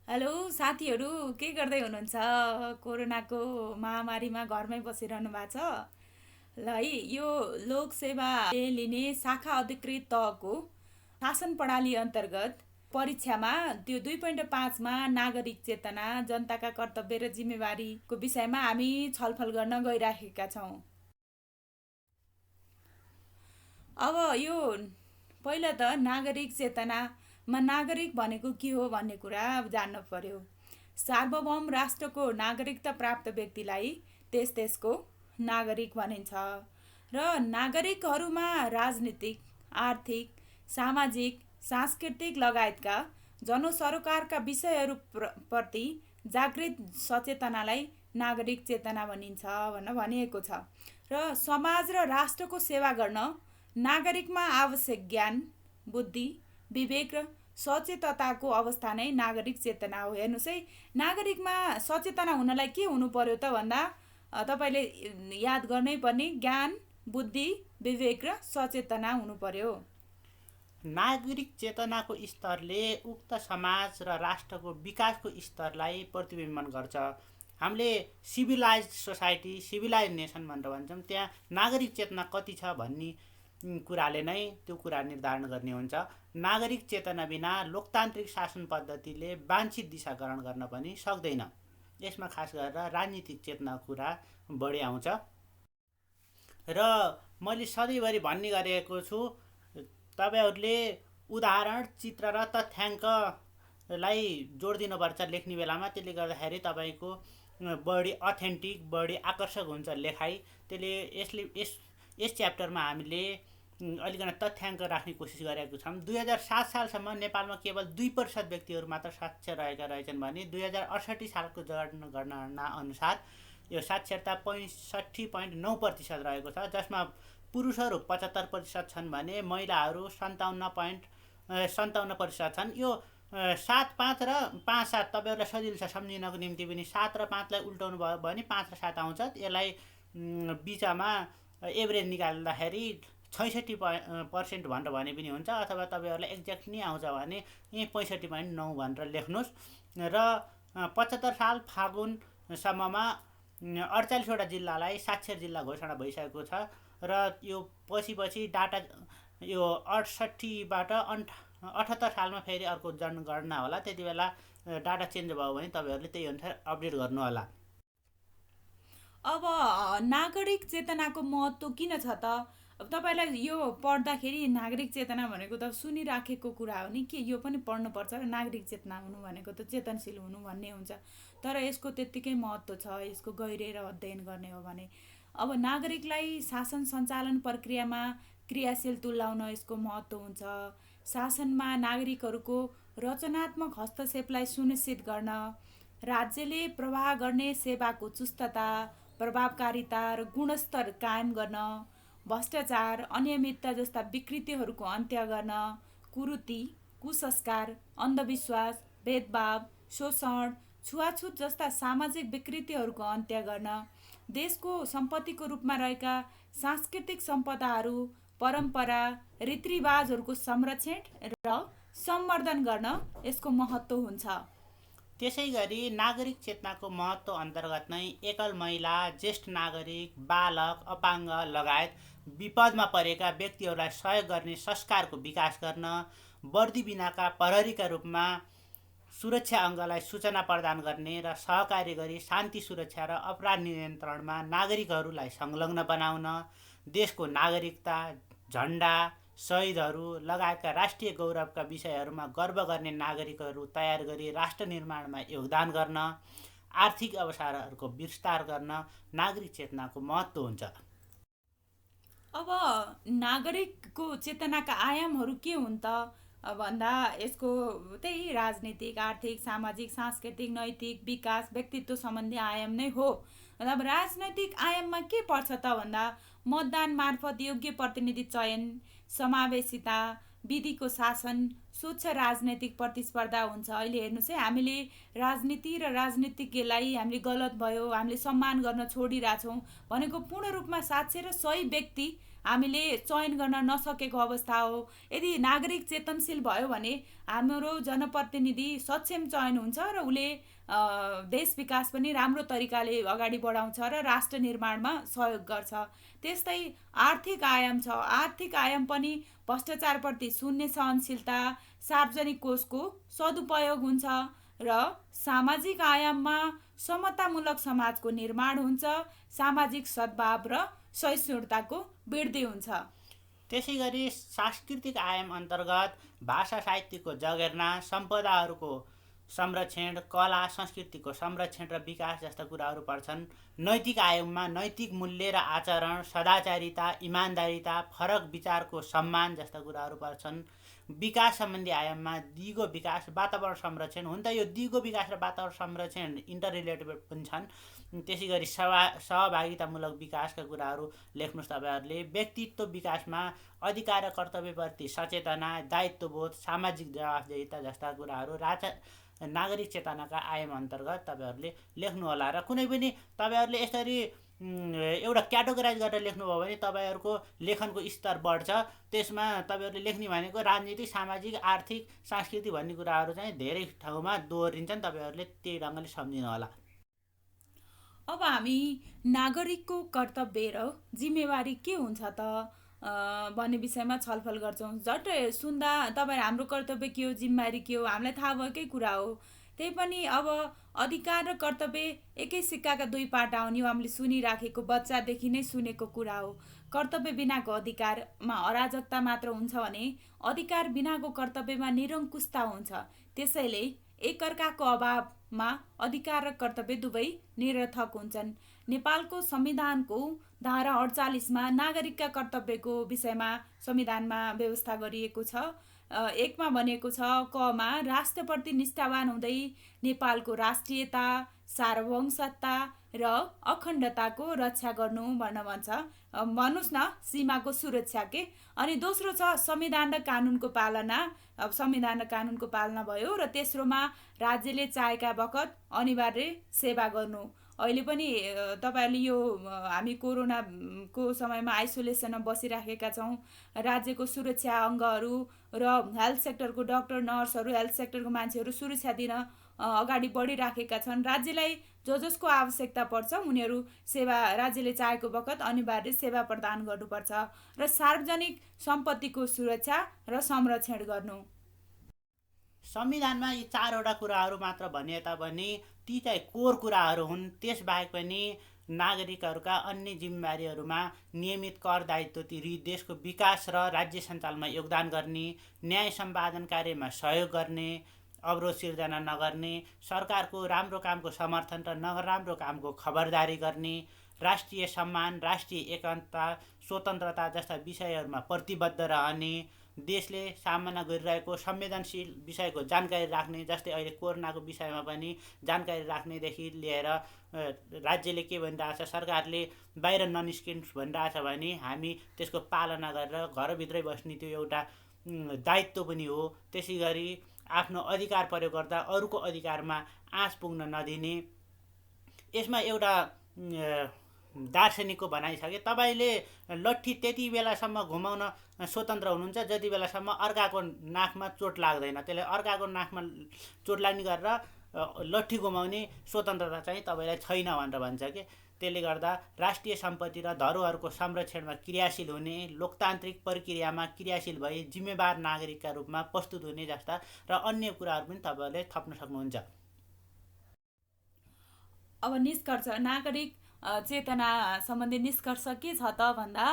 Hello साथीहरू, के गर्दै हुनुहुन्छ? कोरोनाको महामारीमा घरमै बसिरहनु भएको छ ल है। यो लोकसेवाले लिने शाखा अधिकृत तहको शासन प्रणाली अन्तर्गत परीक्षामा त्यो 2.5 मा नागरिक चेतना, जनताका कर्तव्य र जिम्मेवारीको विषयमा हामी छलफल गर्न गइराखेका छौँ। अब यो पहिला त नागरिक चेतनामा नागरिक भनेको के हो भन्ने कुरा जान्न पर्यो। सार्वभौम राष्ट्रको नागरिकता प्राप्त व्यक्तिलाई त्यसको नागरिक भनिन्छ र नागरिकहरूमा राजनीतिक, आर्थिक, सामाजिक, सांस्कृतिक लगायतका जनसरोकारका विषयहरू प्रति जागृत सचेतनालाई नागरिक चेतना भनिन्छ भनिएको छ। र समाज र राष्ट्रको सेवा गर्न नागरिकमा आवश्यक ज्ञान, बुद्धि, विवेक र सचेतताको अवस्था नै नागरिक चेतना हो। हेर्नुहोस् है, नागरिकमा सचेतना हुनलाई के हुनु पर्यो त भन्दा तपाईँले याद गर्नै पर्ने ज्ञान, बुद्धि, विवेक र सचेतना हुनु पर्यो। नागरिक चेतनाको स्तरले उक्त समाज र राष्ट्रको विकासको स्तरलाई प्रतिबिम्बन गर्छ। हामीले सिभिलाइज सोसाइटी, सिभिलाइज नेसन भनेर भन्छौँ। त्यहाँ नागरिक चेतना कति छ भन्ने कुराले नै त्यो कुरा निर्धारण गर्ने हुन्छ। नागरिक चेतना बिना लोकतान्त्रिक शासन पद्धतिले वाञ्छित दिशा ग्रहण गर्न पनि सक्दैन। यसमा खास गरेर राजनीतिक चेतनाको कुरा बढी आउँछ। र मैले सधैँभरि भन्ने गरेको छु, तपाईँहरूले उदाहरण, चित्र र तथ्याङ्कलाई जोड दिनुपर्छ लेख्ने बेलामा। त्यसले गर्दाखेरि तपाईँको बढी अथेन्टिक, बढी आकर्षक हुन्छ लेखाइ। त्यसले यस च्याप्टरमा हामीले अलिकति तथ्याङ्क राख्ने कोसिस गरेको छौँ। 2007 सालसम्म नेपालमा केवल 2% व्यक्तिहरू मात्र साक्षर रहेका रहेछन् भने 2068 सालको जनगणना अनुसार यो साक्षरता 65.9% रहेको छ, जसमा पुरुषहरू 75% छन् भने महिलाहरू 57% छन्। यो 7, 5 र 5, 7 तपाईँहरूलाई सजिलो छ सम्झिनको निम्ति पनि। 7 र 5लाई उल्टाउनु भयो भने 5 र 7 आउँछ। यसलाई बिचमा एभरेज निकाल्दाखेरि 66% भनेर भने पनि हुन्छ, अथवा तपाईँहरूलाई एक्ज्याक्ट नि आउँछ भने यहीँ 65.9 भनेर लेख्नुहोस्। र 75 साल फागुनसम्ममा 48वटा जिल्लालाई साक्षर जिल्ला घोषणा भइसकेको छ। र यो पछि डाटा यो 68बाट 78 सालमा फेरि अर्को जनगणना होला। त्यति बेला डाटा चेन्ज भयो भने तपाईँहरूले त्यही अनुसार अपडेट गर्नु होला। अब नागरिक चेतनाको महत्त्व किन छ त? अब तपाईँलाई यो पढ्दाखेरि नागरिक चेतना भनेको त सुनिराखेको कुरा हो नि, के यो पनि पढ्नुपर्छ र नागरिक चेतना हुनु भनेको त चेतनशील हुनु भन्ने हुन्छ। तर यसको त्यत्तिकै महत्त्व छ यसको गहिरेर अध्ययन गर्ने हो भने। अब नागरिकलाई शासन सञ्चालन प्रक्रियामा क्रियाशील तुल्याउन यसको महत्त्व हुन्छ। शासनमा नागरिकहरूको रचनात्मक हस्तक्षेपलाई सुनिश्चित गर्न, राज्यले प्रवाह गर्ने सेवाको चुस्तता, प्रभावकारिता र गुणस्तर कायम गर्न, भ्रष्टाचार, अनियमितता जस्ता विकृतिहरूको अन्त्य गर्न, कुरीति, कुसंस्कार, अन्धविश्वास, भेदभाव, शोषण, छुवाछुत जस्ता सामाजिक विकृतिहरूको अन्त्य गर्न, देशको सम्पत्तिको रूपमा रहेका सांस्कृतिक सम्पदाहरू, परम्परा, रीतिरिवाजहरूको संरक्षण र सम्वर्धन गर्न यसको महत्त्व हुन्छ। त्यसै गरी नागरिक चेतनाको महत्त्व अन्तर्गत नै एकल महिला, ज्येष्ठ नागरिक, बालक, अपाङ्ग लगायत विपदमा परेका व्यक्तिहरूलाई सहयोग गर्ने संस्कारको विकास गर्न, वर्दी बिनाका प्रहरीका रूपमा सुरक्षा अङ्गलाई सूचना प्रदान गर्ने र सहकारी गरी शान्ति, सुरक्षा र अपराध नियन्त्रणमा नागरिकहरूलाई संलग्न बनाउन, देशको नागरिकता, झन्डा, शहीदहरू लगायतका राष्ट्रिय गौरवका विषयहरूमा गर्व गर्ने नागरिकहरू तयार गरी राष्ट्र निर्माणमा योगदान गर्न, आर्थिक अवसरहरूको विस्तार गर्न नागरिक चेतनाको महत्त्व हुन्छ। अब नागरिकको चेतनाका आयामहरू के हुन् त भन्दा यसको त्यही राजनीतिक, आर्थिक, सामाजिक, सांस्कृतिक, नैतिक, विकास, व्यक्तित्व सम्बन्धी आयाम नै हो। अब राजनैतिक आयाममा के पर्छ त भन्दा मतदान मार्फत योग्य प्रतिनिधि चयन, समावेशिता, विधिको शासन, स्वच्छ राजनैतिक प्रतिस्पर्धा हुन्छ। अहिले हेर्नुहोस् है, हामीले राजनीति र राजनीतिज्ञलाई हामीले गलत भयो, हामीले सम्मान गर्न छोडिरहेछौँ भनेको पूर्ण रूपमा साक्षी र सही व्यक्ति हामीले चयन गर्न नसकेको अवस्था हो। यदि नागरिक चेतनशील भयो भने हाम्रो जनप्रतिनिधि सक्षम चयन हुन्छ र उसले देश विकास पनि राम्रो तरिकाले अगाडि बढाउँछ र राष्ट्र निर्माणमा सहयोग गर्छ। त्यस्तै आर्थिक आयाम छ। आर्थिक आयाम पनि भ्रष्टाचारप्रति शून्य सहनशीलता, सार्वजनिक कोषको सदुपयोग हुन्छ र सामाजिक आयाममा समतामूलक समाजको निर्माण हुन्छ, सामाजिक सद्भाव र सहिष्णुताको वृद्धि हुन्छ। त्यसै गरी सांस्कृतिक आयाम अन्तर्गत भाषा साहित्यको जगेर्ना, सम्पदाहरूको संरक्षण, कला संस्कृतिको संरक्षण र विकास जस्ता कुराहरू पर्छन्। नैतिक आयाममा नैतिक मूल्य र आचरण, सदाचारिता, इमान्दारिता, फरक विचारको सम्मान जस्ता कुराहरू पर्छन्। विकास सम्बन्धी आयाममा दिगो विकास, वातावरण संरक्षण, हुन त यो दिगो विकास र वातावरण संरक्षण इन्टर रिलेटेड पनि छन्। त्यसै गरी सहभागितामूलक विकासका कुराहरू लेख्नुहोस् तपाईँहरूले। व्यक्तित्व विकासमा अधिकार र कर्तव्यप्रति सचेतना, दायित्वबोध, सामाजिक जवाफदेहिता जस्ता कुराहरू नागरिक चेतनाका आयाम अन्तर्गत तपाईँहरूले लेख्नुहोला। र कुनै पनि तपाईँहरूले यसरी एउटा क्याटेगोराइज गरेर लेख्नुभयो भने तपाईँहरूको लेखनको स्तर बढ्छ। त्यसमा तपाईँहरूले लेख्ने भनेको राजनीतिक, सामाजिक, आर्थिक, सांस्कृतिक भन्ने कुराहरू चाहिँ धेरै ठाउँमा दोहोरिन्छन्। तपाईँहरूले त्यही ढङ्गले सम्झिनु होला। अब हामी नागरिकको कर्तव्य र जिम्मेवारी के हुन्छ त भन्ने विषयमा छलफल गर्छौँ। झट्ट सुन्दा तपाईँ हाम्रो कर्तव्य के हो, जिम्मेवारी के हो हामीलाई थाहा भएकै कुरा हो। त्यही पनि अब अधिकार र कर्तव्य एकै सिक्काका दुई पाटा हुन्, यो हामीले सुनिराखेको बच्चादेखि नै सुनेको कुरा हो। कर्तव्य बिनाको अधिकारमा अराजकता मात्र हुन्छ भने अधिकार बिनाको कर्तव्यमा निरङ्कुशता हुन्छ। त्यसैले एकअर्काको अभावमा अधिकार र कर्तव्य दुवै निरर्थक हुन्छन्। नेपालको संविधानको धारा 48मा नागरिकका कर्तव्यको विषयमा संविधानमा व्यवस्था गरिएको छ। 1 मा भनेको छ, कमा राष्ट्रप्रति निष्ठावान हुँदै नेपालको राष्ट्रियता, सार्वभौमसत्ता र अखण्डताको रक्षा गर्नु भन्न भन्छ। भन्नुहोस् न, सीमाको सुरक्षा के। अनि दोस्रो छ संविधान र कानुनको पालना। अब संविधान र कानुनको पालना भयो। र तेस्रोमा राज्यले चाहेका बखत अनिवार्य सेवा गर्नु। अहिले पनि तपाईँहरूले यो हामी कोरोनाको समयमा आइसोलेसनमा बसिराखेका छौँ। राज्यको सुरक्षा अङ्गहरू र हेल्थ सेक्टरको डाक्टर, नर्सहरू, हेल्थ सेक्टरको मान्छेहरू सुरक्षा दिन अगाडि बढिराखेका छन्। राज्यलाई जसको आवश्यकता पर्छ उनीहरू सेवा, राज्यले चाहेको बखत अनिवार्य सेवा प्रदान गर्नुपर्छ। र सार्वजनिक सम्पत्तिको सुरक्षा र संरक्षण गर्नु। संविधानमा यी 4वटा कुराहरू मात्र भनिए तापनि ती चाहिँ कोर कुराहरू हुन्। त्यसबाहेक पनि नागरिकहरूका अन्य जिम्मेवारीहरूमा नियमित कर दायित्व तिरी, देशको विकास र राज्य सञ्चालनमा योगदान गर्ने, न्याय सम्पादन कार्यमा सहयोग गर्ने, अवरोध सिर्जना नगर्ने, सरकारको राम्रो कामको समर्थन र नराम्रो कामको खबरदारी गर्ने, राष्ट्रिय सम्मान, राष्ट्रिय एकता, स्वतन्त्रता जस्ता विषयहरूमा प्रतिबद्ध रहने, देशले सामना गरिरहेको संवेदनशील विषयको जानकारी राख्ने, जस्तै अहिले कोरोनाको विषयमा पनि जानकारी राख्नेदेखि लिएर राज्यले के भनिरहेछ, सरकारले बाहिर ननिस्किनुहोस् भनिरहेछ भने हामी त्यसको पालना गरेर घरभित्रै बस्ने त्यो एउटा दायित्व पनि हो। त्यसै गरी आफ्नो अधिकार प्रयोग गर्दा अरूको अधिकारमा आँच पुग्न नदिने। यसमा एउटा दार्शनिकको भनाइ छ कि तपाईँले लट्ठी त्यति बेलासम्म घुमाउन स्वतन्त्र हुनुहुन्छ जति बेलासम्म अर्काको नाकमा चोट लाग्दैन। त्यसले अर्काको नाकमा चोट लाग्ने गरेर लट्ठी घुमाउने स्वतन्त्रता चाहिँ तपाईँलाई छैन भनेर भन्छ कि। त्यसले गर्दा राष्ट्रिय सम्पत्ति र धरोहरको संरक्षणमा क्रियाशील हुने, लोकतान्त्रिक प्रक्रियामा क्रियाशील भई जिम्मेवार नागरिकका रूपमा प्रस्तुत हुने जस्ता र अन्य कुराहरू पनि तपाईँहरूले थप्न सक्नुहुन्छ। अब निष्कर्ष, नागरिक चेतना सम्बन्धी निष्कर्ष के छ त भन्दा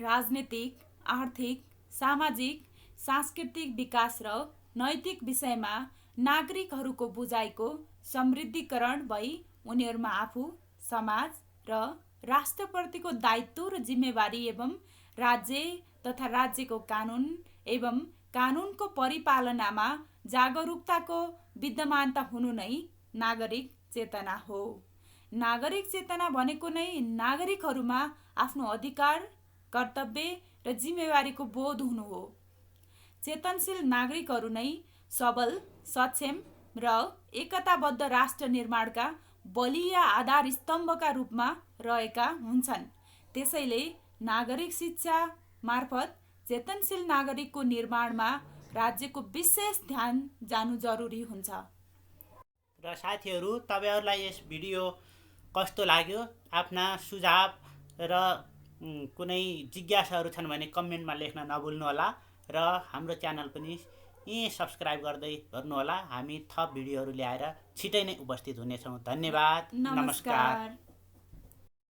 राजनीतिक, आर्थिक, सामाजिक, सांस्कृतिक विकास र नैतिक विषयमा नागरिकहरूको बुझाइको समृद्धिकरण भई उनीहरूमा आफू, समाज र राष्ट्रप्रतिको दायित्व र जिम्मेवारी एवं राज्य तथा राज्यको कानुन एवं कानुनको परिपालनामा जागरुकताको विद्यमानता हुनु नै नागरिक चेतना हो। नागरिक चेतना भनेको नै नागरिकहरूमा आफ्नो अधिकार, कर्तव्य र जिम्मेवारीको बोध हुनु हो। चेतनशील नागरिकहरू नै सबल, सक्षम र एकताबद्ध राष्ट्र निर्माणका बलिया आधार स्तम्भका रूपमा रहेका हुन्छन्। त्यसैले नागरिक शिक्षा मार्फत चेतनशील नागरिकको निर्माणमा राज्यको विशेष ध्यान जानु जरुरी हुन्छ। र साथीहरू, तपाईँहरूलाई यस भिडियो कस्तो लाग्यो? आफ्ना सुझाव र कुनै जिज्ञासाहरू छन् भने कमेन्टमा लेख्न नभुल्नुहोला र हाम्रो च्यानल पनि सब्सक्राइब गर्दै गर्नुहोला। हामी थप भिडियोहरू ल्याएर छिटै नै उपस्थित हुनेछौँ। धन्यवाद। नमस्कार।